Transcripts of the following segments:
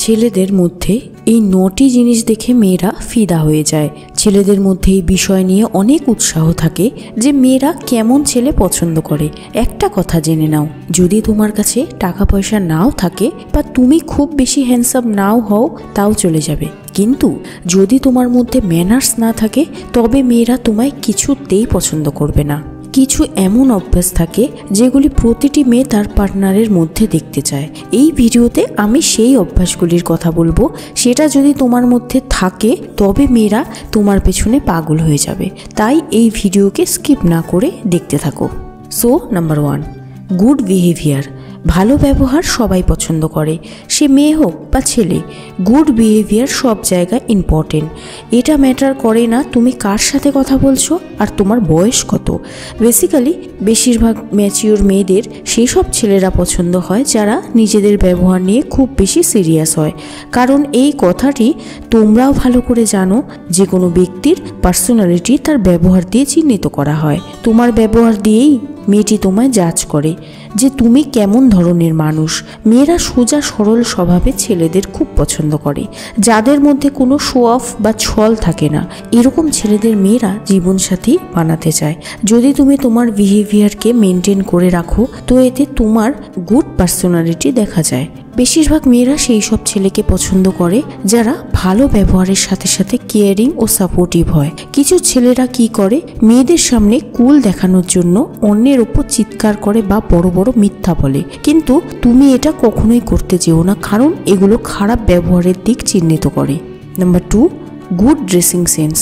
ছেলেদের মধ্যে এই ৯টি জিনিস দেখে মেয়েরা ফিদা হয়ে যায়। ছেলেদের মধ্যে এই বিষয় নিয়ে অনেক উৎসাহ থাকে যে মেয়েরা কেমন ছেলে পছন্দ করে। একটা কথা জেনে নাও, যদি তোমার কাছে টাকা পয়সা নাও থাকে বা তুমি খুব বেশি হ্যান্ডসাম নাও হও তাও চলে যাবে, কিন্তু যদি তোমার মধ্যে ম্যানার্স না থাকে তবে মেয়েরা তোমায় কিছুতেই পছন্দ করবে না। কিছু এমন অভ্যাস থাকে যেগুলি প্রতিটি মেয়ে তার পার্টনারের মধ্যে দেখতে চায়। এই ভিডিওতে আমি সেই অভ্যাসগুলির কথা বলবো, সেটা যদি তোমার মধ্যে থাকে তবে মেয়েরা তোমার পেছনে পাগল হয়ে যাবে। তাই এই ভিডিওকে স্কিপ না করে দেখতে থাকো। So number 1, good behaviour. ভালো ব্যবহার সবাই পছন্দ করে, সে মেয়ে হোক বা ছেলে। গুড বিহেভিয়ার সব জায়গায় ইম্পর্টেন্ট। এটা ম্যাটার করে না তুমি কার সাথে কথা বলছো আর তোমার বয়স কত। বেসিক্যালি বেশিরভাগ ম্যাচিওর মেয়েদের সেই সব ছেলেরা পছন্দ হয় যারা নিজেদের ব্যবহার নিয়ে খুব বেশি সিরিয়াস হয়। কারণ এই কথাটি তোমরাও ভালো করে জানো, যে কোনো ব্যক্তির পার্সোনালিটি তার ব্যবহার দিয়ে চিহ্নিত করা হয়। তোমার ব্যবহার দিয়েই মেয়েটি তোমায় জাজ করে যে তুমি কেমন ধরনের মানুষ। মেয়েরা সোজা সরল স্বভাবে ছেলেদের খুব পছন্দ করে, যাদের মধ্যে কোনো শো অফ বা ছল থাকে না। এরকম ছেলেদের মেয়েরা জীবনসাথী বানাতে চায়। যদি তুমি তোমার বিহেভিয়ারকে মেনটেন করে রাখো তো এতে তোমার গুড পার্সোনালিটি দেখা যায়। বেশিরভাগ মেয়েরা সেই সব ছেলেকে পছন্দ করে যারা ভালো ব্যবহারের সাথে সাথে কেয়ারিং ও সাপোর্টিভ হয়। কিছু ছেলেরা কি করে, মেয়েদের সামনে কুল দেখানোর জন্য অন্যের উপর চিৎকার করে বা বড় বড় মিথ্যা বলে, কিন্তু তুমি এটা কখনোই করতে যেও না, কারণ এগুলো খারাপ ব্যবহারের দিক চিহ্নিত করে। Number 2, good dressing sense.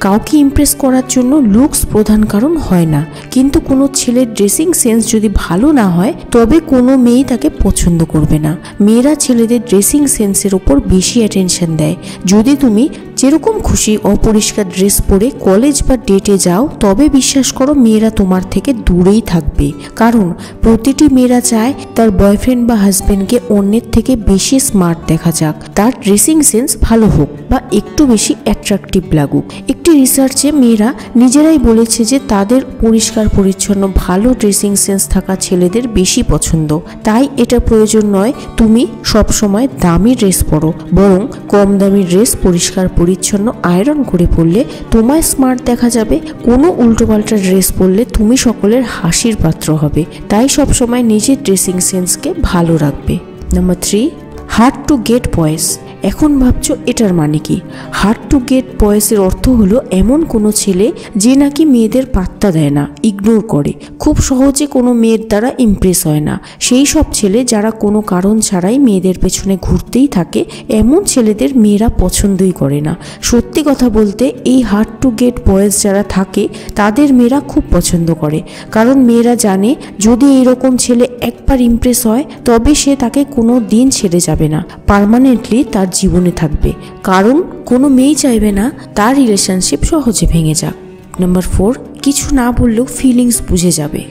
কাউকে ইমপ্রেস করার জন্য লুকস প্রধান কারণ হয় না, কিন্তু কোনো ছেলের ড্রেসিং সেন্স যদি ভালো না হয় তবে কোনো মেয়ে তাকে পছন্দ করবে না। মেয়েরা ছেলেদের ড্রেসিং সেন্সের ওপর বেশি অ্যাটেনশন দেয়। যদি তুমি যেরকম খুশি অপরিষ্কার ড্রেস পরে কলেজ বা ডেটে যাও তবে বিশ্বাস করো মেয়েরা তোমার থেকে দূরেই থাকবে, কারণ প্রতিটি মেয়েরা চায় তার বয়ফ্রেন্ড বা হাজব্যান্ডকে অন্যের থেকে বেশি স্মার্ট দেখা যাক, তার ড্রেসিং সেন্স ভালো হোক বা একটু বেশি অ্যাট্রাকটিভ লাগুক। একটি রিসার্চে মেয়েরা নিজেরাই বলেছে যে তাদের পরিষ্কার পরিচ্ছন্ন ভালো ড্রেসিং সেন্স থাকা ছেলেদের বেশি পছন্দ। তাই এটা প্রয়োজন নয় তুমি সবসময় দামি ড্রেস পরো, বরং কম দামি ড্রেস পরিষ্কার পরিচ্ছন্ন আয়রন করে পরলে তোমায় স্মার্ট দেখা যাবে। কোনো উল্টোপাল্টা ড্রেস পরলে তুমি সকলের হাসির পাত্র হবে। তাই সবসময় নিজের ড্রেসিং সেন্সকে ভালো রাখবে। নাম্বার 3, হার্ড টু গেট বয়েস। এখন ভাবছো এটার মানে কি? হার্ড টু গেট বয়েসের অর্থ হলো এমন কোনো ছেলে যে নাকি মেয়েদের পাত্তা দেয় না, ইগনোর করে, খুব সহজে কোনো মেয়ের দ্বারা ইমপ্রেস হয় না। সেই সব ছেলে যারা কোনো কারণ ছাড়াই মেয়েদের পেছনে ঘুরতেই থাকে, এমন ছেলেদের মেয়েরা পছন্দই করে না। সত্যি কথা বলতে এই হার্ড টু গেট বয়েস যারা থাকে তাদের মেয়েরা খুব পছন্দ করে, কারণ মেয়েরা জানে যদি এইরকম ছেলে একবার ইমপ্রেস হয় তবে সে তাকে কোনো দিন ছেড়ে যাবে না, পার্মানেন্টলি তার জীবনে থাকবে। কারণ কোনো মেয়ে চাইবে না তার রিলেশনশিপ সহজে ভেঙে যাক। নাম্বার 4, কিছু না বললেও ফিলিংস বুঝে যাবে।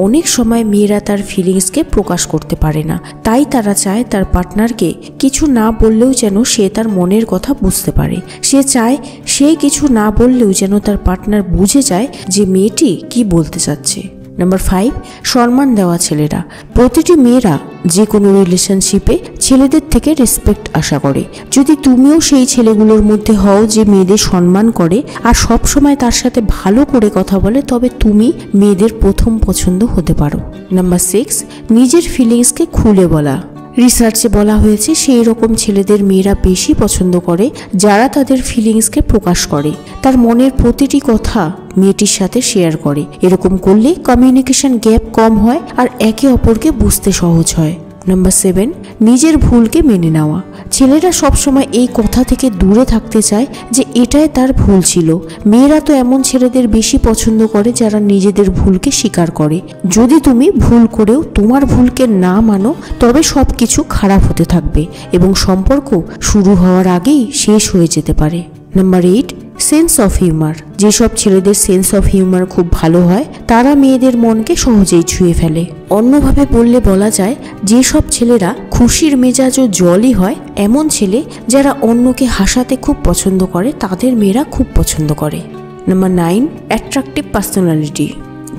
অনেক সময় মেয়েরা তার ফিলিংসকে প্রকাশ করতে পারে না, তাই তারা চায় তার পার্টনারকে কিছু না বললেও যেন সে তার মনের কথা বুঝতে পারে। সে চায় সে কিছু না বললেও যেন তার পার্টনার বুঝে যায় যে মেয়েটি কি বলতে চাচ্ছে। নাম্বার 5, সম্মান দেওয়া ছেলেরা। প্রতিটি মেয়েরা যে কোনো রিলেশনশিপে ছেলেদের থেকে রেসপেক্ট আশা করে। যদি তুমিও সেই ছেলেগুলোর মধ্যে হও যে মেয়েদের সম্মান করে আর সব সময় তার সাথে ভালো করে কথা বলে, তবে তুমি মেয়েদের প্রথম পছন্দ হতে পারো। নাম্বার 6, নিজের ফিলিংসকে খুলে বলা। রিসার্চে বলা হয়েছে সেই রকম ছেলেদের মেয়েরা বেশি পছন্দ করে যারা তাদের ফিলিংসকে প্রকাশ করে, তার মনের প্রতিটি কথা মেয়েটির সাথে শেয়ার করে। এরকম করলে কমিউনিকেশন গ্যাপ কম হয় আর একে অপরকে বুঝতে সহজ হয়। নাম্বার 7, নিজের ভুলকে মেনে নেওয়া। ছেলেরা সবসময় এই কথা থেকে দূরে থাকতে চায় যে এটাই তার ভুল ছিল। মেয়েরা তো এমন ছেলেদের বেশি পছন্দ করে যারা নিজেদের ভুলকে স্বীকার করে। যদি তুমি ভুল করেও তোমার ভুলকে না মানো তবে সব কিছু খারাপ হতে থাকবে এবং সম্পর্ক শুরু হওয়ার আগেই শেষ হয়ে যেতে পারে। Number 8, sense of humour. যেসব ছেলেদের সেন্স অফ হিউমার খুব ভালো হয় তারা মেয়েদের মনকে সহজেই ছুঁয়ে ফেলে। অন্যভাবে বললে বলা যায় যেসব ছেলেরা খুশির মেজাজ ও জলই হয়, এমন ছেলে যারা অন্যকে হাসাতে খুব পছন্দ করে তাদের মেয়েরা খুব পছন্দ করে। Number 9, attractive personality.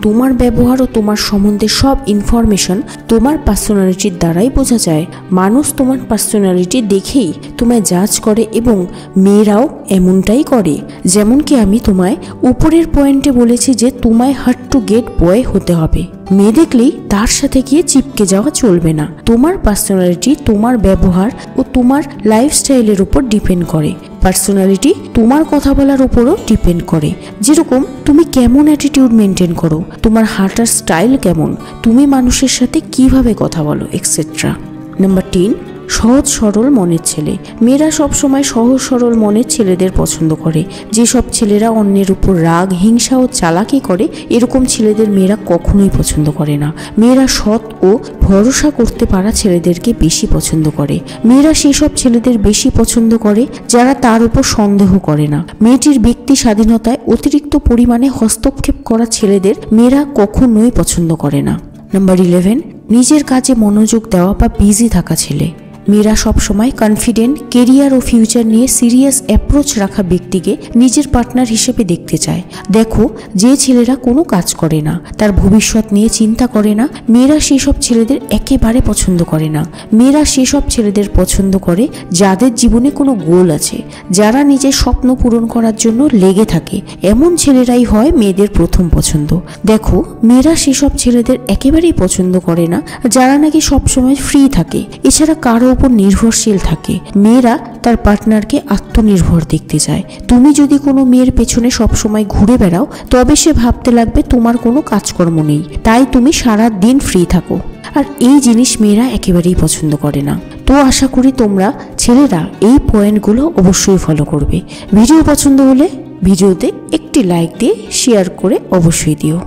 তোমার ব্যবহার ও তোমার সম্বন্ধে সব ইনফরমেশন তোমার পার্সোনালিটির দ্বারাই বোঝা যায়। মানুষ তোমার পার্সোনালিটি দেখেই তোমায় জাজ করে এবং মেয়েরাও এমনটাই করে। যেমন কি আমি তোমায় উপরের পয়েন্টে বলেছি যে তোমায় হার্ড টু গেট বয় হতে হবে। মেয়ে দেখলেই তার সাথে গিয়ে চিপকে যাওয়া চলবে না। তোমার পার্সোনালিটি তোমার ব্যবহার ও তোমার লাইফস্টাইলের উপর ডিপেন্ড করে। পার্সোনালিটি তোমার কথা বলার উপরও ডিপেন্ড করে। যেরকম তুমি কেমন অ্যাটিটিউড মেনটেন করো, তোমার হাঁটার স্টাইল কেমন, তুমি মানুষের সাথে কিভাবে কথা বলো, এক্সেট্রা। নাম্বার 10, সহজ সরল মনের ছেলে। মেয়েরা সবসময় সহজ সরল মনের ছেলেদের পছন্দ করে। যেসব ছেলেরা অন্যের উপর রাগ, হিংসা ও চালাকি করে, এরকম ছেলেদের মেয়েরা কখনোই পছন্দ করে না। মেয়েরা সৎ ও ভরসা করতে পারা ছেলেদেরকে বেশি পছন্দ করে। মেয়েরা সেসব ছেলেদের বেশি পছন্দ করে যারা তার উপর সন্দেহ করে না। মেয়েটির ব্যক্তি স্বাধীনতায় অতিরিক্ত পরিমাণে হস্তক্ষেপ করা ছেলেদের মেয়েরা কখনোই পছন্দ করে না। নাম্বার 11, নিজের কাজে মনোযোগ দেওয়া বা বিজি থাকা ছেলে। মেয়েরা সবসময় কনফিডেন্ট, কেরিয়ার ও ফিউচার নিয়ে সিরিয়াস অ্যাপ্রোচ রাখা ব্যক্তিকে নিজের পার্টনার হিসেবে দেখতে চায়। দেখো, যে ছেলেরা কোনো কাজ করে না, তার ভবিষ্যৎ নিয়ে চিন্তা করে না, মেয়েরা সেসব ছেলেদের একেবারে পছন্দ করে না। মেয়েরা সেসব ছেলেদের পছন্দ করে যাদের জীবনে কোনো গোল আছে, যারা নিজের স্বপ্ন পূরণ করার জন্য লেগে থাকে। এমন ছেলেরাই হয় মেয়েদের প্রথম পছন্দ। দেখো, মেয়েরা সেসব ছেলেদের একেবারেই পছন্দ করে না যারা নাকি সবসময় ফ্রি থাকে, এছাড়া কারো উপর নির্ভরশীল থাকে। মেয়েরা তার পার্টনারকে আত্মনির্ভর দেখতে চায়। তুমি যদি কোনো মেয়ের পেছনে সবসময় ঘুরে বেড়াও, তবে সে ভাবতে লাগবে তোমার কোনো কাজকর্ম নেই, তাই তুমি সারা দিন ফ্রি থাকো। আর এই জিনিস মেয়েরা একেবারেই পছন্দ করে না। তো আশা করি তোমরা ছেলেরা এই পয়েন্টগুলো অবশ্যই ফলো করবে। ভিডিও পছন্দ হলে ভিডিওতে একটি লাইক দিয়ে শেয়ার করে অবশ্যই দিও।